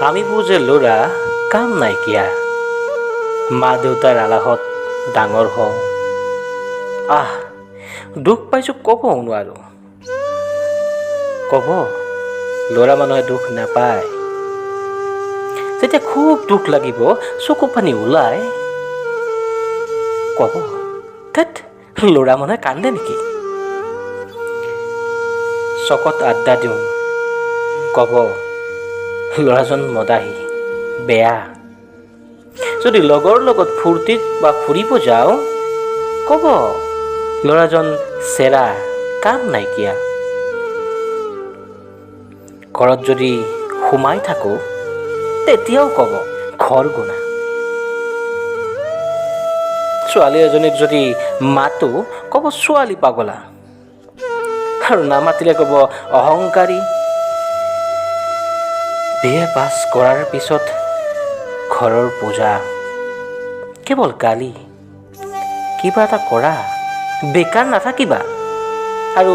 আমিবোৰ যে ল'ৰা কাম নাইকিয়া মা দেউতাৰ আলাহত ডাঙৰ হওঁ দুখ পাইছোঁ ক'ব নোৱাৰো ক'ব ল'ৰা মানুহে দুখ নাপায় যেতিয়া খুব দুখ লাগিব চকু পানী ওলাই ক'ব ধেৎ ল'ৰা মানুহে কান্দে নেকি চকত আড্ডা দিওঁ ক'ব ল'ৰাজন মদাহী বেয়া যদি লগৰ লগত ফূৰ্তিত বা ফুৰিব যাওঁ ক'ব ল'ৰাজন চেৰা কাম নাইকিয়া ঘৰত যদি সোমাই থাকোঁ তেতিয়াও ক'ব ঘৰ গুণা ছোৱালী এজনীক যদি মাতো ক'ব ছোৱালী পাগলা আৰু নামাতিলে ক'ব অহংকাৰী বিএ পাছ কৰাৰ পিছত ঘৰৰ পূজা কেৱল গালি কিবা এটা কৰা বেকাৰ নাথাকিবা আৰু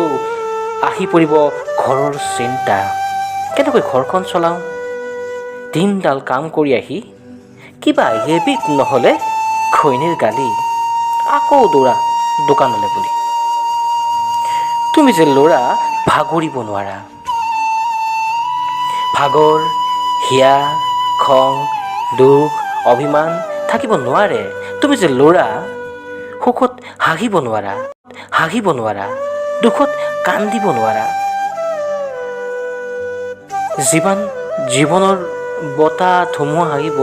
আহি পৰিব ঘৰৰ চিন্তা কেনেকৈ ঘৰখন চলাওঁ দিনডাল কাম কৰি আহি কিবা হেবিট নহ'লে ঘৈণীৰ গালি আকৌ দৌৰা দোকানলৈ বুলি তুমি যে ল'ৰা ভাগৰিব নোৱাৰা ভাগৰ হিয়া খং দুখ অভিমান থাকিব নোৱাৰে তুমি যে ল'ৰা সুখত হাঁহিব নোৱাৰা দুখত কান্দিব নোৱাৰা জীৱনৰ বতাহ ধুমুহা আহিব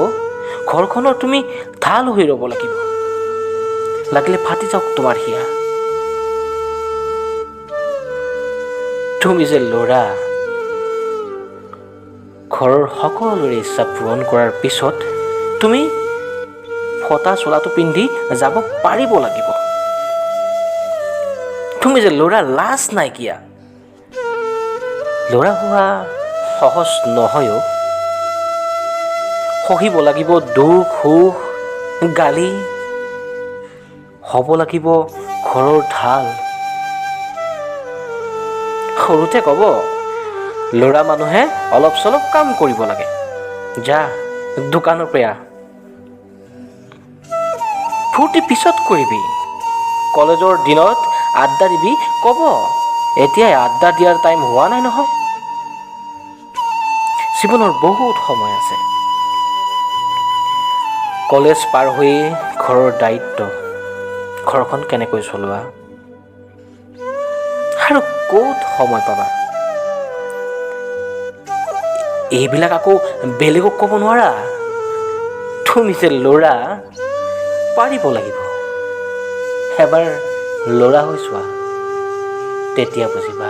ঘৰখনৰ তুমি ঢাল হৈ ৰ'ব লাগিব লাগিলে ফাটি যাওক তোমাৰ হিয়া তুমি যে ল'ৰা ঘৰৰ সকলোৰে ইচ্ছা পূৰণ কৰাৰ পিছত তুমি ফটা চোলাটো পিন্ধি যাব পাৰিব লাগিব তুমি যে ল'ৰা লাজ নাইকিয়া ল'ৰা হোৱা সহজ নহয়ও সহিব লাগিব দুখ সুখ গালি হ'ব লাগিব ঘৰৰ ঢাল সৰুতে ক'ব ল'ৰা মানুহে অলপ চলপ কাম কৰিব লাগে যা দোকানৰ পৰা ফূৰ্তি পিছত কৰিবি কলেজৰ দিনত আড্ডা দিবি ক'ব এতিয়াই আড্ডা দিয়াৰ টাইম হোৱা নাই নহয় জীৱনৰ বহুত সময় আছে কলেজ পাৰ হৈ ঘৰৰ দায়িত্ব ঘৰখন কেনেকৈ চলোৱা আৰু ক'ত সময় পাবা এইবিলাক আকৌ বেলেগক ক'ব নোৱাৰা তুমি যে ল'ৰা পাৰিব লাগিব এবাৰ ল'ৰা হৈ চোৱা তেতিয়া বুজিবা